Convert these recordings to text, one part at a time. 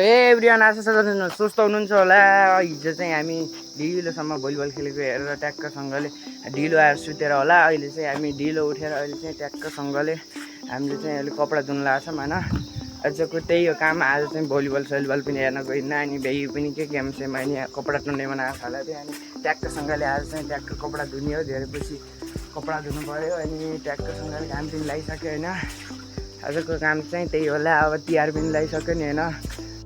Everyone आशा छ सुस्त हुनुहुन्छ होला। हिजो चाहिँ हामी ढिलोसम्म भलिबल खेलेको हेरेर ट्याक्कसँगले ढिलो आएर सुतेर होला। अहिले चाहिँ हामी ढिलो उठेर अहिले चाहिँ ट्याक्कसँगले हामीले चाहिँ अहिले कपडा धुन लाग्छौँ होइन। आजको त्यही हो काम। आज चाहिँ भलिबल सलिबल पनि हेर्न गइन्न अनि भ्याइ पनि के गेम चाहिँ मैले कपडा धुने बनाएको थाला थिएँ अनि ट्याक्कसँगले आज चाहिँ ट्याक्क कपडा धुने हो। धेरै पछि कपडा धुनु पऱ्यो अनि ट्याक्कसँगले घाम पनि लगाइसक्यो होइन। आजको काम चाहिँ त्यही होला। अब तिहार पनि लगाइसक्यो नि होइन।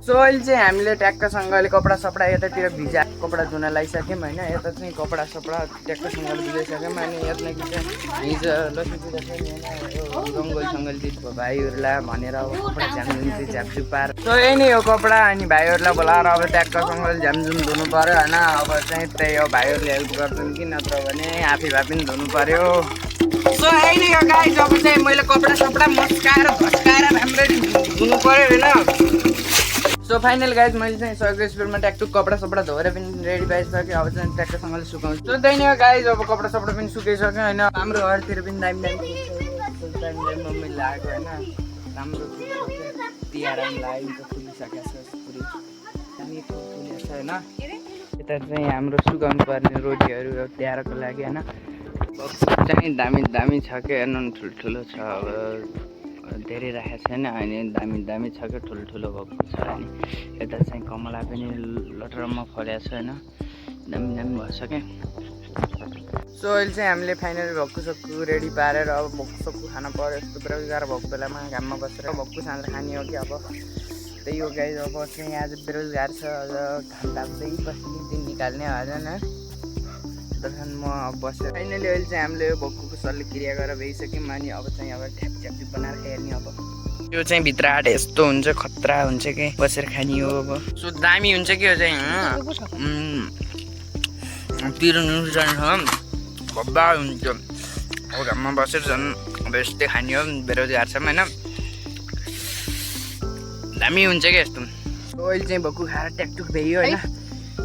सो अहिले चाहिँ हामीले ट्याक्कसँगले कपडा सपडा यतातिर भिजा कपडा धुन लगाइसक्यौँ होइन। यता चाहिँ कपडा सपडा ट्याक्कसँगले भिजाइसक्यौँ अनि यता कि चाहिँ हिजो लक्ष्मी पूजा चाहिँ होइन जङ्गल सङ्गल दिएको भाइहरूलाई भनेर अब कपडा झ्यामझुम चाहिँ झ्यापझुप पाएर सो यही नै हो कपडा अनि भाइहरूलाई बोलाएर अब ट्याक्कसँगले झ्यामझुम धुनु पऱ्यो होइन। अब चाहिँ त्यही हो भाइहरूले हेल्प गर्छन् कि नत्र भने आफै भए पनि धुनु पऱ्यो। सो यही नै हो गाइस। अब चाहिँ मैले कपडा सपडा मस्काएर भस्काएर राम्ररी धुनु पऱ्यो होइन। सो फाइनल गाइज मैले चाहिँ सकेको स्पिडमा ट्याक्टुक कपडा सपडा धोएर पनि रेडी पाइसक्यो। अब चाहिँ ट्याक्टरसँगले सुकाउँछु। सो त्यही नै हो गाइज। अब कपडा सपडा पनि सुकाइसक्यो होइन। हाम्रो घरतिर पनि दामी दामी मम्मी लगाएको होइन। राम्रो तिहार पनि लाग्यो फुलिसकेको छ पुरै दामी फुलेको छ होइन। यता चाहिँ हाम्रो सुकाउनु पर्ने रोटीहरू तिहारको लागि होइन। चाहिँ दामी दामी छ क्या हेर्नु ठुल्ठुलो छ। अब धेरै राखेको छैन अनि दामी दामी छ क्या ठुल्ठुलो भएको छ अनि यता चाहिँ कमला पनि लटरमा फलेको छ होइन। दामी दामी भएछ क्या। सो अहिले चाहिँ हामीले फाइनली भक्कु सक्कु रेडी पारेर अब भक्कु सक्कु खानु पऱ्यो। यस्तो बेरोजगार भएको बेलामा घाममा बसेर भक्कु खाना खाने हो कि अब त्यही हो गाइस। अब चाहिँ आज बेरोजगार छ घाम लाग्दै बस्ने दिन निकाल्ने होइन। म अब बसेर फाइनली अहिले चाहिँ हामीले भक्कुको सरले क्रिया गरेर भइसक्यौँ अनि अब चाहिँ अब ठ्यापझ्यापी बनाएर खाइहाल्ने। अब यो चाहिँ भित्र आँट यस्तो हुन्छ खतरा हुन्छ कि बसेर खाने हो। अब सो दामी हुन्छ कि यो चाहिँ पिरो नुडल्स जान्छ भब्बा हुन्छ। अब घाममा बसेर झन् अब यस्तै खाने हो बेरोजगार छ होइन। दामी हुन्छ क्या यस्तो। अहिले चाहिँ भक्कु खाएर ट्याकटुक भ्याइयो होइन।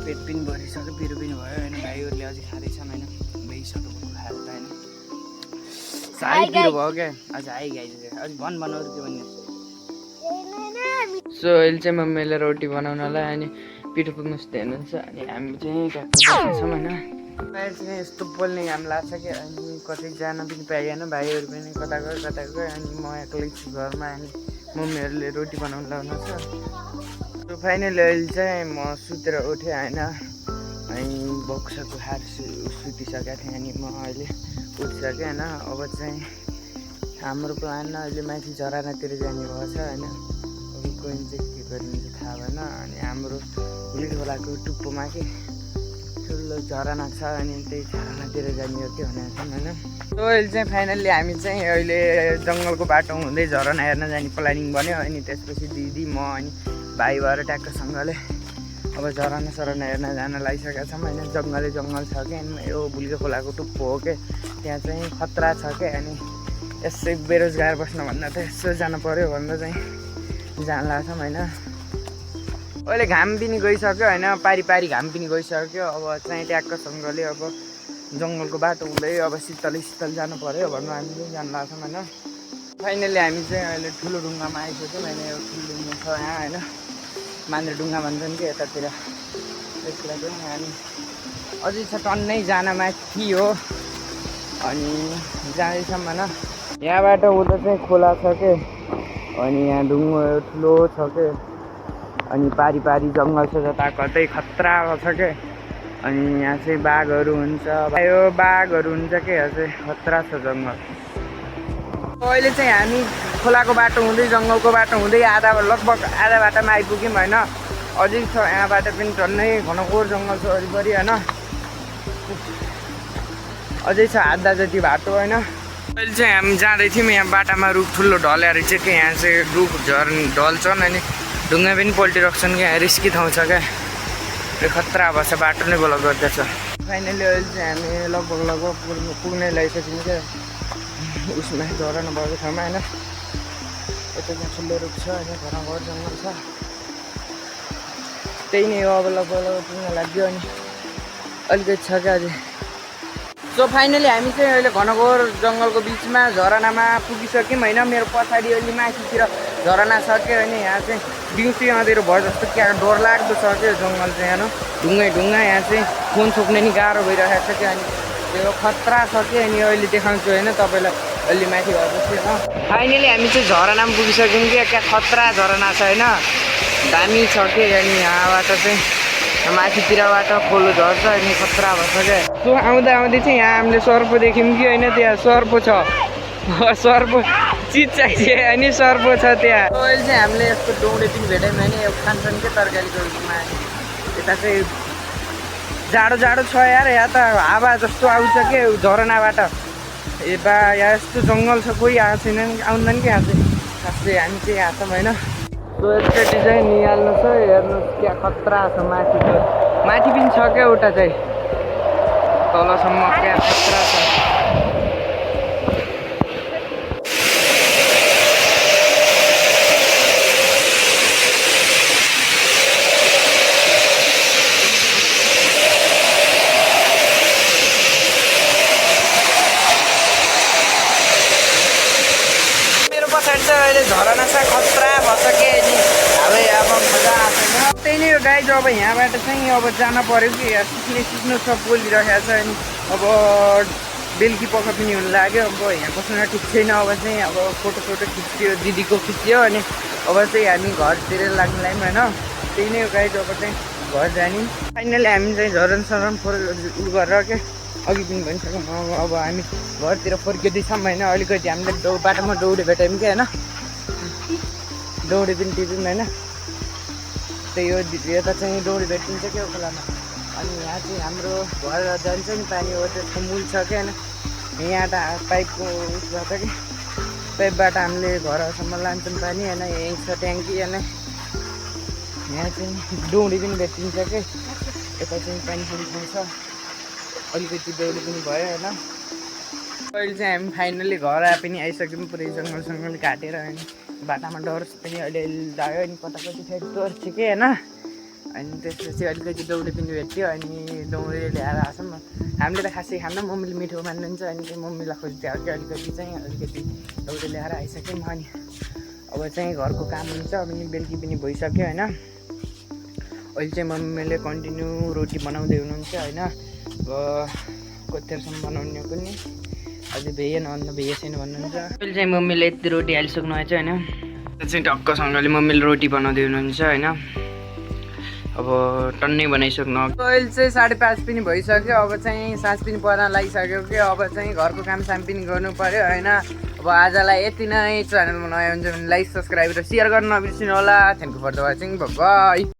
पेट पनि भरिसक्यो पिरो पनि भयो होइन। भाइहरूले अझै खाँदैछन् होइन। भइसक्यो भक्कु खाएर त होइन। साह्रै पिरो भयो क्या अझ आइगाइज अझ बनाउनु के भन्ने। सो अहिले चाहिँ मम्मीले रोटी बनाउनलाई अनि पिठो पुग्नुहोस् हेर्नुहुन्छ अनि हामी चाहिँ ट्याक्टर बसेछौँ होइन। अहिले चाहिँ यस्तो बोल्ने घाम लाग्छ कि अनि कतै जान पनि पाइएन। भाइहरू पनि कता गयो अनि म एक्लै छु घरमा अनि मम्मीहरूले रोटी बनाउनु लाउनु छ। सो फाइनली अहिले चाहिँ म सुतेर उठेँ होइन। अनि बक्साको खाएर सुतिसकेको थिएँ अनि म अहिले उठिसकेँ होइन। अब चाहिँ हाम्रो प्लान अहिले माथि झरनातिर जाने भएको छ होइन। अब कोही चाहिँ के गरिन्छ थाहा भएन। अनि हाम्रो हुली खोलाको टुप्पोमा के ठुलो झरना छ अनि त्यही झरनातिर जाने हो कि भनेको छौँ होइन। सो अहिले चाहिँ फाइनल्ली हामी चाहिँ अहिले जङ्गलको बाटो हुँदै झरना हेर्न जाने प्लानिङ बन्यो अनि त्यसपछि दिदी म अनि भाइ भएर ट्याक्कसँगले अब झरना सरना हेर्न जान लागिसकेका छौँ होइन। जङ्गल छ कि अनि यो भुल्के खोलाको टुप्पो हो कि त्यहाँ चाहिँ खतरा छ क्या अनि यसै बेरोजगार बस्नुभन्दा त यसो जानु पऱ्यो भनेर चाहिँ जान लाग्छौँ होइन। अहिले घाम पनि गइसक्यो होइन। पारी पारी घाम पनि गइसक्यो। अब चाहिँ ट्याक्कसँगले अब जङ्गलको बाटो हुँदै अब शीतल जानु पऱ्यो भनेर हामीले जान लाग्छौँ होइन। फाइनली हामी चाहिँ अहिले ठुलो ढुङ्गामा आइसक्यौँ होइन। यो ठुलो ढुङ्गा छ यहाँ होइन। मान्द्रे ढुङ्गा भन्छन् कि यतातिर त्यसलाई पनि हामी अझै छ टन्नै जान माथि हो अनि जाँदैछौँ होइन। यहाँबाट उता चाहिँ खोला छ के अनि यहाँ ढुङ्गा ठुलो छ के अनि पारी पारी जङ्गल छ जता कतै खतरा छ के अनि यहाँ चाहिँ बाघहरू हुन्छ। यो बाघहरू हुन्छ के यहाँ चाहिँ खतरा छ जङ्गल। अहिले चाहिँ हामी खोलाको बाटो हुँदै जङ्गलको बाटो हुँदै लगभग आधा बाटोमा आइपुग्यौँ होइन। अझै छ यहाँबाट पनि टन्नै घनघोर जङ्गल छ वरिपरि होइन। अझै छ आधा जति बाटो होइन। अहिले चाहिँ हामी जाँदै थियौँ यहाँ बाटामा रुख ठुलो ढलेर चाहिँ कि यहाँ चाहिँ रुख ढल्छन् अनि ढुङ्गा पनि पल्टिरहेछन् क्या रिस्की ठाउँ छ क्या खतरा भएछ बाटो नै ब्लक गर्दैछ। फाइनली अहिले चाहिँ हामी लगभग पुग्नै लगाइसक्यौँ क्या उसमा झरना भएको ठाउँमा होइन। यता चाहिँ ठुलो रुख छ होइन घनघोर जङ्गल छ त्यही नै हो। अब लगभग पुग्न लाग्यो अनि अलिकति छ क्या अझै। सो फाइनली हामी चाहिँ अहिले घनघोर जङ्गलको बिचमा झरनामा पुगिसक्यौँ होइन। मेरो पछाडि अलि माथितिर झरना सक्यो होइन यहाँ चाहिँ दिउँसो अँधेरो भयो जस्तो क्या डरलाग्दो छ क्या जङ्गल चाहिँ हेर्नु ढुङ्गा यहाँ चाहिँ फोन छोप्ने नि गाह्रो भइरहेको छ क्या अनि त्यो खतरा छ कि अनि अहिले देखाउँछु होइन तपाईँलाई अलि माथि भएपछि होइन फाइनली हामी चाहिँ झरनामा पुगिसक्यौँ कि क्या खतरा झरना छ होइन दामी छ कि अनि यहाँबाट चाहिँ माथितिरबाट खोलो झर्छ अनि खतरा भएछ क्या सो आउँदा आउँदै चाहिँ यहाँ हामीले सर्प देख्यौँ कि होइन त्यहाँ सर्प छ सर्प चिज चाहियो अनि सर्प छ त्यहाँ अहिले चाहिँ हामीले यस्तो डौडे पनि भेट्यौँ होइन यो खान्छन् क्या तरकारीको रूपमा यता चाहिँ जाडो छ यार यहाँ त हावा जस्तो आउँछ के झरनाबाट ए बा यहाँ यस्तो जङ्गल छ कोही आएको छैन आउँदैन कि यहाँ चाहिँ खासै हामी चाहिँ यहाँ छौँ होइन सो यसको डिजाइन निहाल्नु छ हेर्नुहोस् क्या खतरा छ माथि पनि छ क्या एउटा चाहिँ तलसम्म क्या खतरा छ अहिले झरना छ खतरा भएछ के नि हालै अब मजा आएको छैन त्यही नै हो गाइज अब यहाँबाट चाहिँ अब जान पऱ्यो कि सिक्नु छ बोलिरहेको छ अनि अब बेलुकी पख पनि हुन लाग्यो अब यहाँ बस्न ठिक छैन अब चाहिँ अब फोटो खिच्यो दिदीको खिच्यो अनि अब चाहिँ हामी घरतिर लाग्नु लाग्यौँ होइन त्यही नै हो गाइज अब चाहिँ घर जाने फाइनली हामी चाहिँ झरन उ गरेर क्या अघि पनि भनिसक्यौँ अब हामी घरतिर फर्किँदैछौँ होइन अलिकति हामीले बाटोमा दौडे भेट्यौँ कि होइन दौडे पनि टिप्यौँ होइन त्यही हो यता चाहिँ दौडी भेटिन्छ क्या खोलामा अनि यहाँ चाहिँ हाम्रो घर जान्छ नि पानी हो त्यसको मूल छ क्या होइन यहाँ पाइपको उसबाट कि पाइपबाट हामीले घरसम्म लान्छौँ पानी होइन यहीँ छ ट्याङ्की होइन यहाँ चाहिँ दौडी पनि भेटिन्छ क्या यता चाहिँ पानी पाउँछ अलिकति दौडी पनि भयो होइन अहिले चाहिँ हामी फाइनली घर आए पनि आइसक्यौँ पुरै जङ्गल काटेर होइन बाटामा डर्स पनि अहिले जायो अनि कताकति फेरि डर्छ कि होइन अनि त्यसपछि अलिकति दौडी पनि भेट्यो अनि दौडी ल्याएर आएछौँ हामीले त खासै खाँदा मम्मीले मिठो मान्नुहुन्छ अनि त्यो मम्मीलाई खोजिदियो कि अलिकति दौडी ल्याएर आइसक्यौँ अनि अब चाहिँ घरको काम हुन्छ अनि बेलुकी पनि भइसक्यो होइन अहिले चाहिँ मम्मीले कन्टिन्यू रोटी बनाउँदै हुनुहुन्छ होइन अब कतिखेरसम्म बनाउने पनि अझै भ्याएन अन्न भ्याए छैन भन्नुहुन्छ अहिले चाहिँ मम्मीले यति रोटी हालिसक्नु भएको छ होइन त्यो चाहिँ टक्कसँगले मम्मीले रोटी बनाउँदै हुनुहुन्छ होइन अब टन्नै बनाइसक्नु अहिले चाहिँ 5:30 पनि भइसक्यो अब चाहिँ साँझ पनि पर्न लागिसक्यो कि अब चाहिँ घरको काम साम पनि गर्नु पऱ्यो होइन अब आजलाई यति नै च्यानलमा नयाँ हुन्छ भने लाइक सब्सक्राइब र सेयर गर्न नबिर्सिनु होला thank you for the watching by